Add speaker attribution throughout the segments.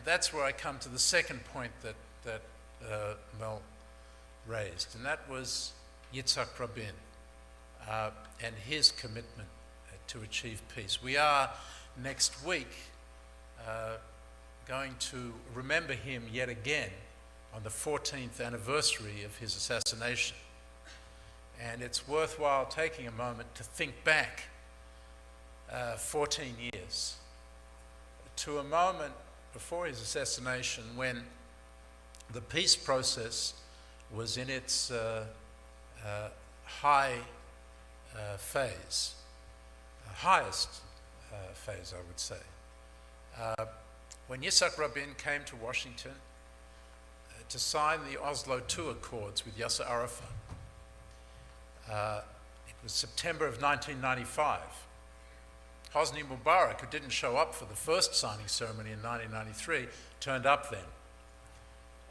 Speaker 1: that's where I come to the second point that Mel raised, and that was Yitzhak Rabin and his commitment to achieve peace. We are next week going to remember him yet again on the 14th anniversary of his assassination. And it's worthwhile taking a moment to think back 14 years to a moment before his assassination when the peace process was in its high phase, highest phase, I would say. When Yitzhak Rabin came to Washington to sign the Oslo II Accords with Yasser Arafat, it was September of 1995. Hosni Mubarak, who didn't show up for the first signing ceremony in 1993, turned up then,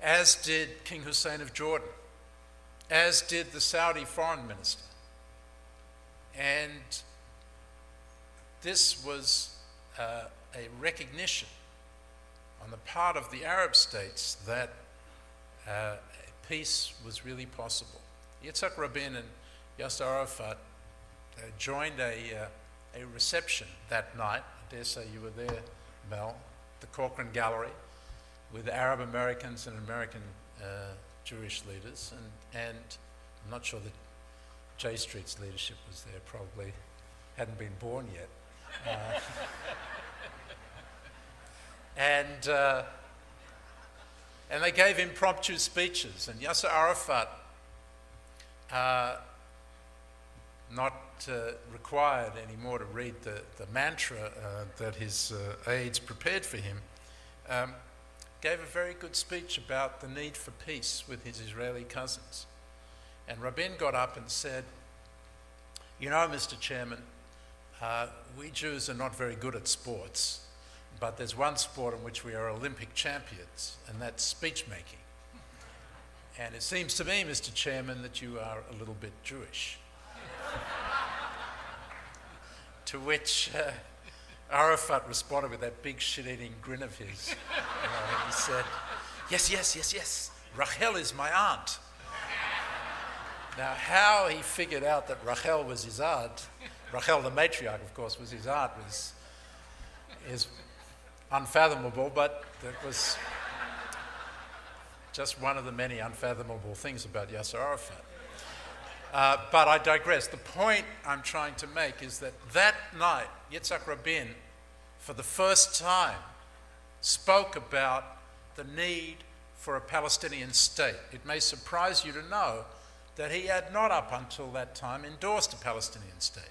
Speaker 1: as did King Hussein of Jordan, as did the Saudi foreign minister. And this was a recognition on the part of the Arab states that peace was really possible. Yitzhak Rabin and Yasser Arafat joined a reception that night. I dare say you were there, Mel, the Corcoran Gallery, with Arab Americans and American Jewish leaders. And I'm not sure that J Street's leadership was there, probably hadn't been born yet. And they gave impromptu speeches, and Yasser Arafat, not required anymore to read the mantra that his aides prepared for him, gave a very good speech about the need for peace with his Israeli cousins. And Rabin got up and said, "You know, Mr. Chairman, we Jews are not very good at sports, but there's one sport in which we are Olympic champions, and that's speech making. And it seems to me, Mr. Chairman, that you are a little bit Jewish." To which Arafat responded with that big shit-eating grin of his. And he said, yes, Rachel is my aunt. Now, how he figured out that Rachel was his aunt, Rachel the matriarch, of course, was his aunt, is unfathomable, but that was just one of the many unfathomable things about Yasser Arafat. But I digress. The point I'm trying to make is that night, Yitzhak Rabin, for the first time, spoke about the need for a Palestinian state. It may surprise you to know that he had not up until that time endorsed a Palestinian state.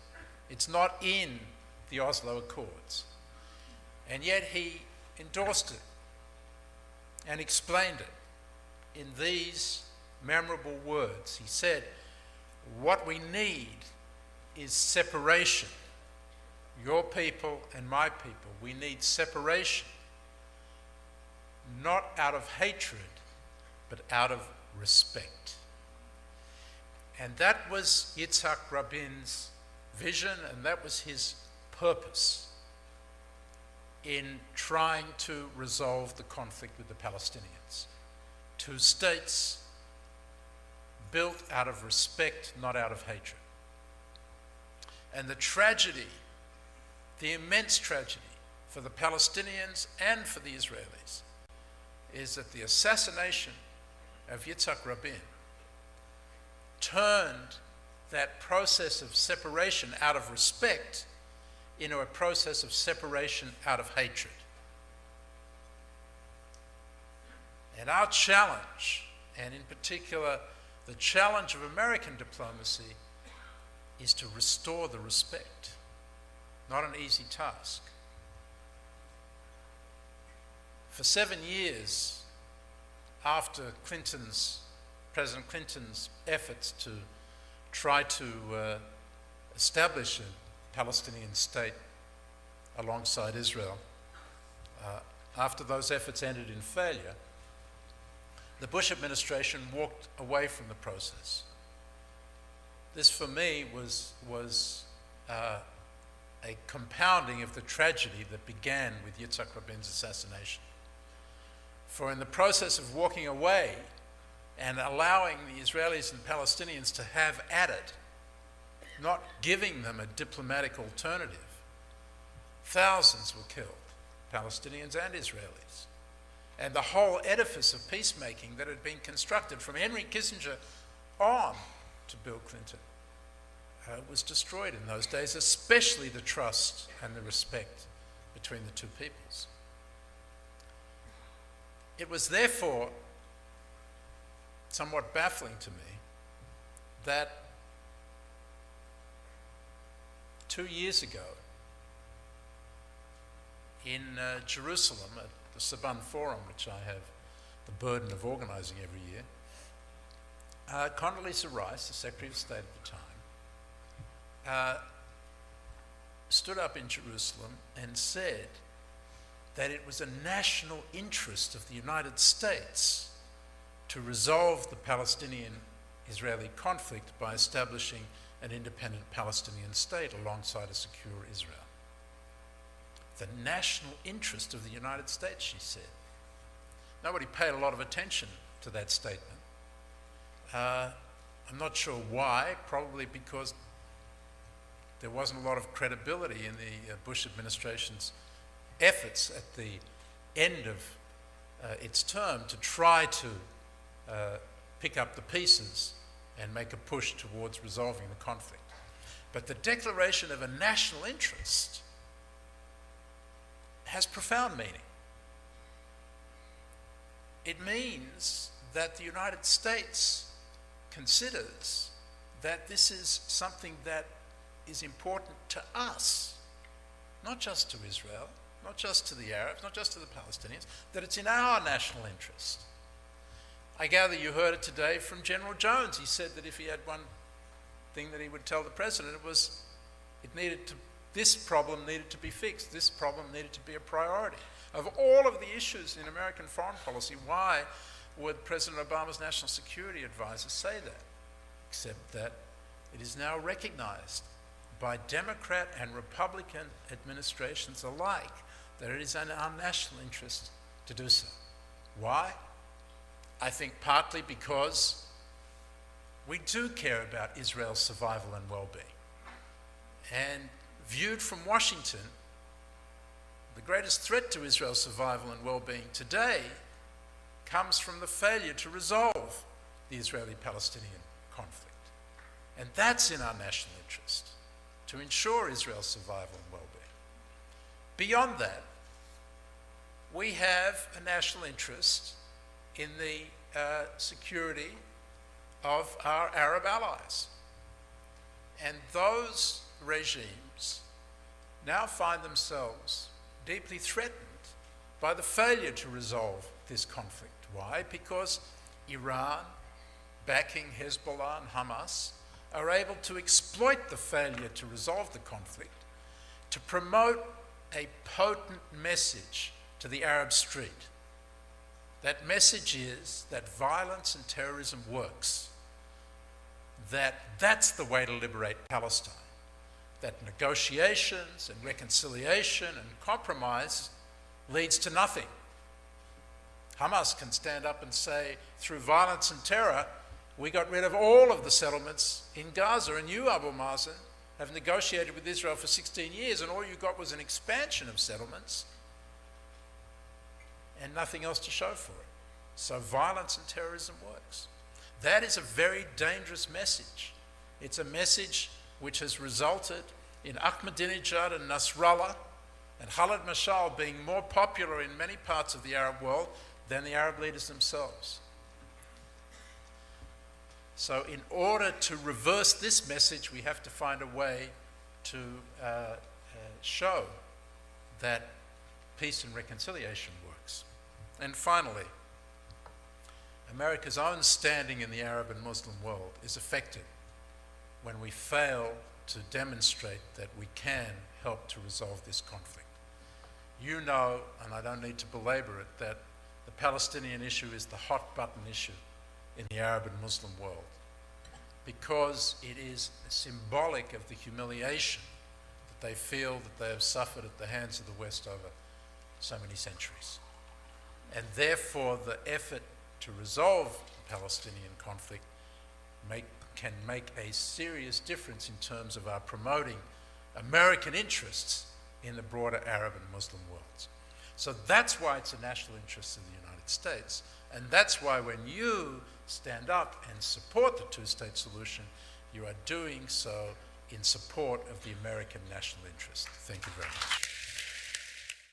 Speaker 1: It's not in the Oslo Accords. And yet he endorsed it and explained it in these memorable words. He said, "What we need is separation. Your people and my people, we need separation, not out of hatred, but out of respect." And that was Yitzhak Rabin's vision, and that was his purpose in trying to resolve the conflict with the Palestinians. Two states built out of respect, not out of hatred. And the tragedy, the immense tragedy for the Palestinians and for the Israelis, is that the assassination of Yitzhak Rabin turned that process of separation out of respect into a process of separation out of hatred. And our challenge, and in particular the challenge of American diplomacy, is to restore the respect. Not an easy task. For 7 years after President Clinton's efforts to try to establish a Palestinian state alongside Israel, after those efforts ended in failure, the Bush administration walked away from the process. This, for me, was a compounding of the tragedy that began with Yitzhak Rabin's assassination. For in the process of walking away and allowing the Israelis and Palestinians to have at it, not giving them a diplomatic alternative, thousands were killed, Palestinians and Israelis. And the whole edifice of peacemaking that had been constructed from Henry Kissinger on to Bill Clinton was destroyed in those days, especially the trust and the respect between the two peoples. It was therefore somewhat baffling to me that 2 years ago in Jerusalem at the Saban Forum, which I have the burden of organising every year, Condoleezza Rice, the Secretary of State at the time, stood up in Jerusalem and said that it was a national interest of the United States to resolve the Palestinian-Israeli conflict by establishing an independent Palestinian state alongside a secure Israel. The national interest of the United States, she said. Nobody paid a lot of attention to that statement. I'm not sure why, probably because there wasn't a lot of credibility in the Bush administration's efforts at the end of its term to try to pick up the pieces and make a push towards resolving the conflict. But the declaration of a national interest has profound meaning. It means that the United States considers that this is something that is important to us, not just to Israel, not just to the Arabs, not just to the Palestinians, that it's in our national interest. I gather you heard it today from General Jones. He said that if he had one thing that he would tell the president, it was this problem needed to be fixed. This problem needed to be a priority. Of all of the issues in American foreign policy, why would President Obama's national security advisor say that? Except that it is now recognized by Democrat and Republican administrations alike that it is in our national interest to do so. Why? I think partly because we do care about Israel's survival and well-being. And viewed from Washington, the greatest threat to Israel's survival and well-being today comes from the failure to resolve the Israeli-Palestinian conflict. And that's in our national interest, to ensure Israel's survival and well-being. Beyond that, we have a national interest in the security of our Arab allies. And those regimes now find themselves deeply threatened by the failure to resolve this conflict. Why? Because Iran, backing Hezbollah and Hamas, are able to exploit the failure to resolve the conflict to promote a potent message to the Arab street. That message is that violence and terrorism works, that's the way to liberate Palestine, that negotiations and reconciliation and compromise leads to nothing. Hamas can stand up and say, through violence and terror, we got rid of all of the settlements in Gaza, and you, Abu Mazen, have negotiated with Israel for 16 years, and all you got was an expansion of settlements and nothing else to show for it. So violence and terrorism works. That is a very dangerous message. It's a message which has resulted in Ahmadinejad and Nasrallah and Khalid Mashal being more popular in many parts of the Arab world than the Arab leaders themselves. So in order to reverse this message, we have to find a way to show that peace and reconciliation works. And finally, America's own standing in the Arab and Muslim world is affected when we fail to demonstrate that we can help to resolve this conflict. You know, and I don't need to belabor it, that the Palestinian issue is the hot button issue in the Arab and Muslim world because it is symbolic of the humiliation that they feel that they have suffered at the hands of the West over so many centuries. And therefore, the effort to resolve the Palestinian conflict can make a serious difference in terms of our promoting American interests in the broader Arab and Muslim worlds. So that's why it's a national interest of the United States. And that's why when you stand up and support the two-state solution, you are doing so in support of the American national interest. Thank you very much.